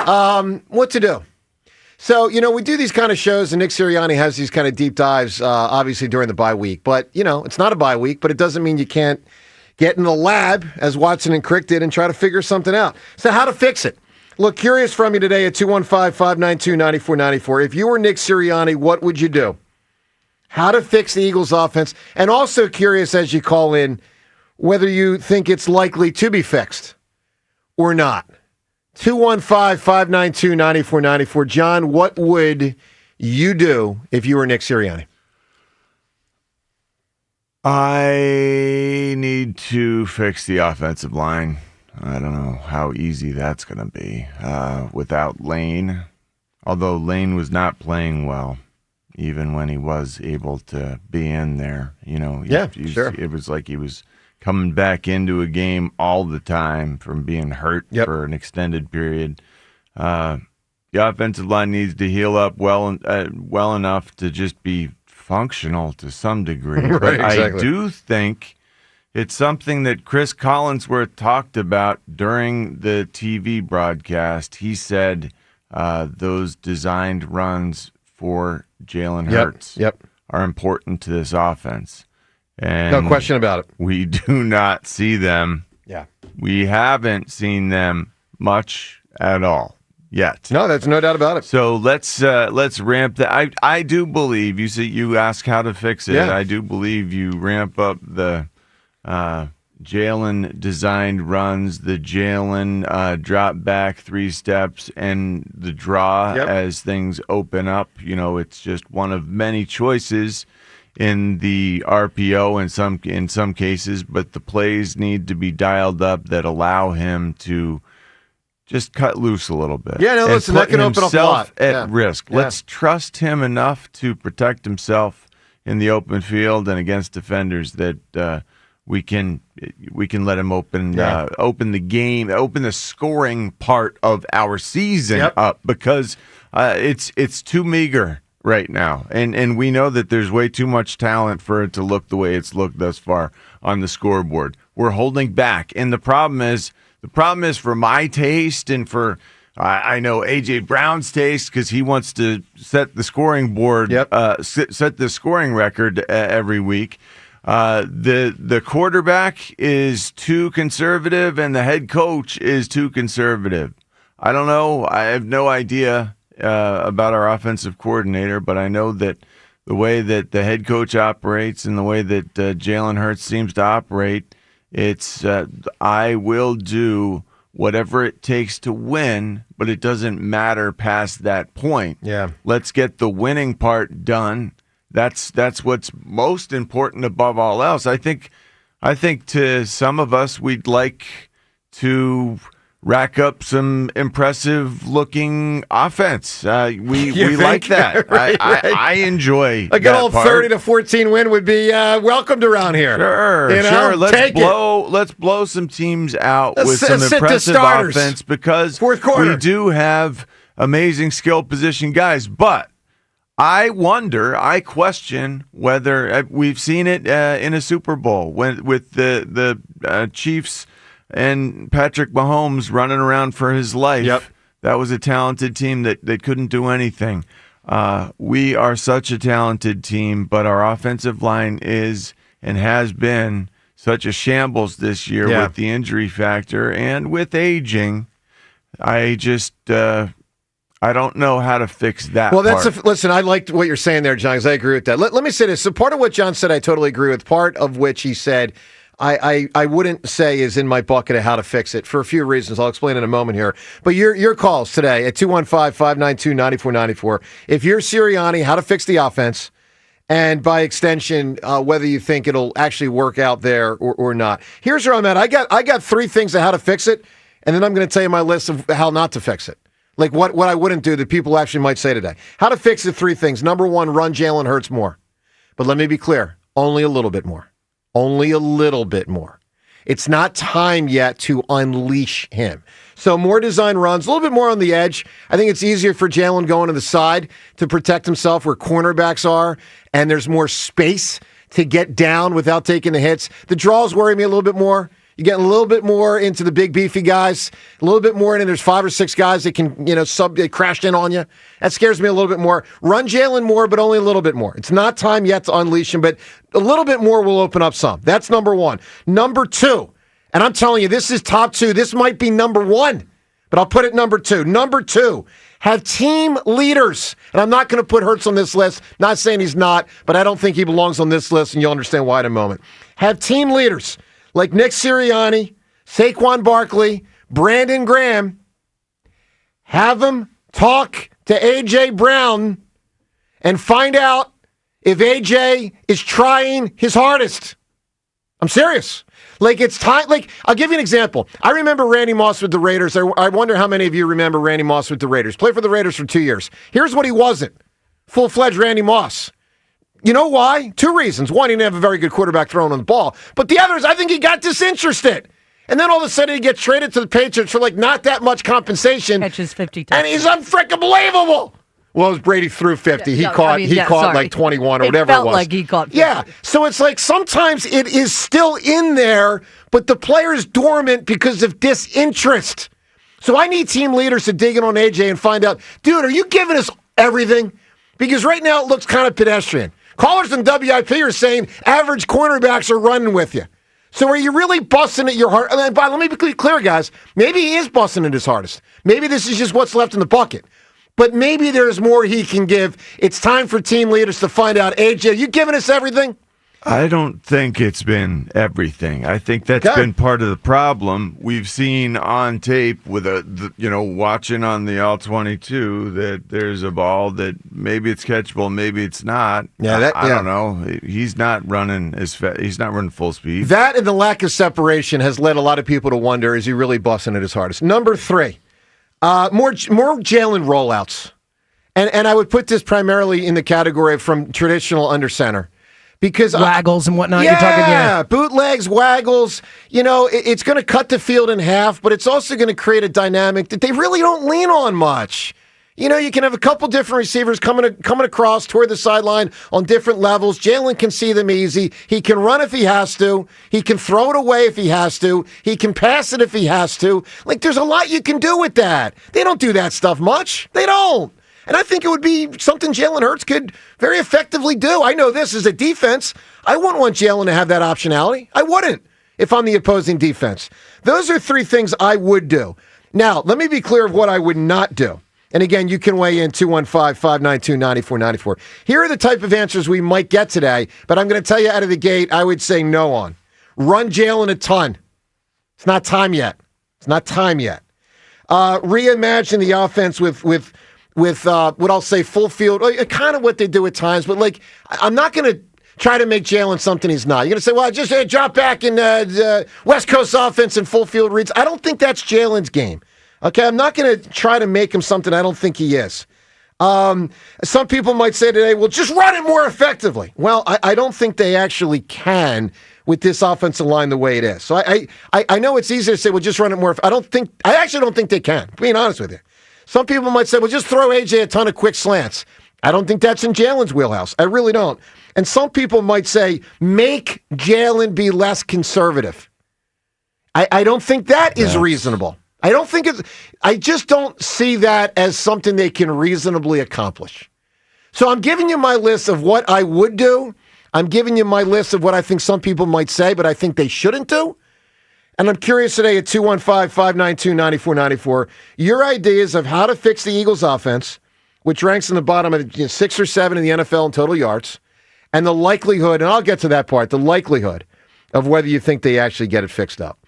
What to do? So, we do these kind of shows, and Nick Sirianni has these kind of deep dives, obviously, during the bye week. But, it's not a bye week, but it doesn't mean you can't get in the lab, as Watson and Crick did, and try to figure something out. So how to fix it? Look, curious from you today at 215-592-9494. If you were Nick Sirianni, what would you do? How to fix the Eagles' offense. And also curious, as you call in, whether you think it's likely to be fixed or not. 215-592-9494. John, what would you do if you were Nick Sirianni? I need to fix the offensive line. I don't know how easy that's going to be without Lane. Although Lane was not playing well, even when he was able to be in there. Sure. It was like he was coming back into a game all the time from being hurt for an extended period. The offensive line needs to heal up well enough to just be functional to some degree. Right, but exactly. I do think it's something that Chris Collinsworth talked about during the TV broadcast. He said those designed runs for Jalen Hurts are important to this offense. And no question about it. We do not see them. Yeah. We haven't seen them much at all yet. No, there's no doubt about it. So let's ramp that. I do believe you ask how to fix it. Yeah. I do believe you ramp up the Jalen designed runs, the Jalen drop back 3 steps, and the draw as things open up. It's just one of many choices in the RPO in some cases, but the plays need to be dialed up that allow him to just cut loose a little bit. Yeah, no, listen, that can open up a lot. At risk. Yeah. Let's trust him enough to protect himself in the open field and against defenders that we can let him open the game, open the scoring part of our season up, because it's too meager right now, and we know that there's way too much talent for it to look the way it's looked thus far on the scoreboard. We're holding back, and the problem is for my taste and for I know A.J. Brown's taste, because he wants to set the scoring board, set the scoring record every week. The quarterback is too conservative, and the head coach is too conservative. I don't know. I have no idea about our offensive coordinator, but I know that the way that the head coach operates and the way that Jalen Hurts seems to operate, it's I will do whatever it takes to win, but it doesn't matter past that point. Yeah. Let's get the winning part done. That's what's most important above all else. I think to some of us, we'd like to rack up some impressive-looking offense. We like that. Right. I enjoy a good that old part. 30-14 win would be welcomed around here. Sure. Let's blow some teams out with some impressive offense, because we do have amazing skill position guys. But I question whether we've seen it in a Super Bowl with the Chiefs and Patrick Mahomes running around for his life. Yep. That was a talented team that couldn't do anything. We are such a talented team, but our offensive line is and has been such a shambles this year with the injury factor and with aging. I just I don't know how to fix that. Well, listen, I liked what you're saying there, John, because I agree with that. Let me say this. So part of what John said, I totally agree with. Part of which he said, I wouldn't say is in my bucket of how to fix it for a few reasons. I'll explain in a moment here. But your calls today at 215-592-9494. If you're Sirianni, how to fix the offense, and by extension, whether you think it'll actually work out there or not. Here's where I'm at. I got 3 things of how to fix it, and then I'm going to tell you my list of how not to fix it. Like what I wouldn't do that people actually might say today. How to fix the 3 things. Number 1, run Jalen Hurts more. But let me be clear, only a little bit more. Only a little bit more. It's not time yet to unleash him. So more design runs, a little bit more on the edge. I think it's easier for Jalen going to the side to protect himself where cornerbacks are, and there's more space to get down without taking the hits. The draws worry me a little bit more. You're getting a little bit more into the big, beefy guys, a little bit more, and there's 5 or 6 guys that can, they crashed in on you. That scares me a little bit more. Run Jalen more, but only a little bit more. It's not time yet to unleash him, but a little bit more will open up some. That's number 1. Number 2, and I'm telling you, this is top 2. This might be number 1, but I'll put it number 2. Number 2, have team leaders. And I'm not going to put Hurts on this list. Not saying he's not, but I don't think he belongs on this list, and you'll understand why in a moment. Have team leaders like Nick Sirianni, Saquon Barkley, Brandon Graham. Have them talk to A.J. Brown and find out if A.J. is trying his hardest. I'm serious. Like, it's time. Like, I'll give you an example. I remember Randy Moss with the Raiders. I wonder how many of you remember Randy Moss with the Raiders. Played for the Raiders for 2 years. Here's what he wasn't. Full-fledged Randy Moss. You know why? 2 reasons. One, he didn't have a very good quarterback throwing on the ball. But the other is, I think he got disinterested. And then all of a sudden he gets traded to the Patriots for, not that much compensation. Catches 50 touchdowns. And he's unfreaking-believable. Well, it was Brady threw 50. Yeah, He caught like 21 or whatever it was. It felt like he caught 50. Yeah. So it's like sometimes it is still in there, but the player is dormant because of disinterest. So I need team leaders to dig in on AJ and find out, dude, are you giving us everything? Because right now it looks kind of pedestrian. Callers in WIP are saying average cornerbacks are running with you. So are you really busting at your heart? But let me be clear, guys. Maybe he is busting at his hardest. Maybe this is just what's left in the bucket. But maybe there's more he can give. It's time for team leaders to find out. AJ, are you giving us everything? I don't think it's been everything. I think that's been part of the problem. We've seen on tape with watching on the All-22 that there's a ball that maybe it's catchable, maybe it's not. Yeah, I don't know. He's not running as fast. He's not running full speed. That and the lack of separation has led a lot of people to wonder: is he really busting at his hardest? Number 3, more Jalen rollouts, and I would put this primarily in the category from traditional under center. Because waggles and whatnot. You're talking, bootlegs, waggles. It's going to cut the field in half, but it's also going to create a dynamic that they really don't lean on much. You can have a couple different receivers coming across toward the sideline on different levels. Jalen can see them easy. He can run if he has to. He can throw it away if he has to. He can pass it if he has to. There's a lot you can do with that. They don't do that stuff much. They don't. And I think it would be something Jalen Hurts could very effectively do. I know this is a defense. I wouldn't want Jalen to have that optionality. I wouldn't if I'm the opposing defense. Those are 3 things I would do. Now, let me be clear of what I would not do. And again, you can weigh in 215-592-9494. Here are the type of answers we might get today, but I'm going to tell you out of the gate, I would say no on. Run Jalen a ton. It's not time yet. Reimagine the offense with what I'll say full field, kind of what they do at times, but I'm not going to try to make Jalen something he's not. You're going to say, well, just drop back in West Coast offense and full field reads. I don't think that's Jalen's game. Okay, I'm not going to try to make him something I don't think he is. Some people might say today, well, just run it more effectively. Well, I don't think they actually can with this offensive line the way it is. So I know it's easy to say, well, just run it more. I actually don't think they can, being honest with you. Some people might say, well, just throw AJ a ton of quick slants. I don't think that's in Jalen's wheelhouse. I really don't. And some people might say, make Jalen be less conservative. I don't think that is reasonable. I just don't see that as something they can reasonably accomplish. So I'm giving you my list of what I would do. I'm giving you my list of what I think some people might say, but I think they shouldn't do. And I'm curious today at 215-592-9494, your ideas of how to fix the Eagles offense, which ranks in the bottom of 6 or 7 in the NFL in total yards, and the likelihood, and I'll get to that part, the likelihood of whether you think they actually get it fixed up.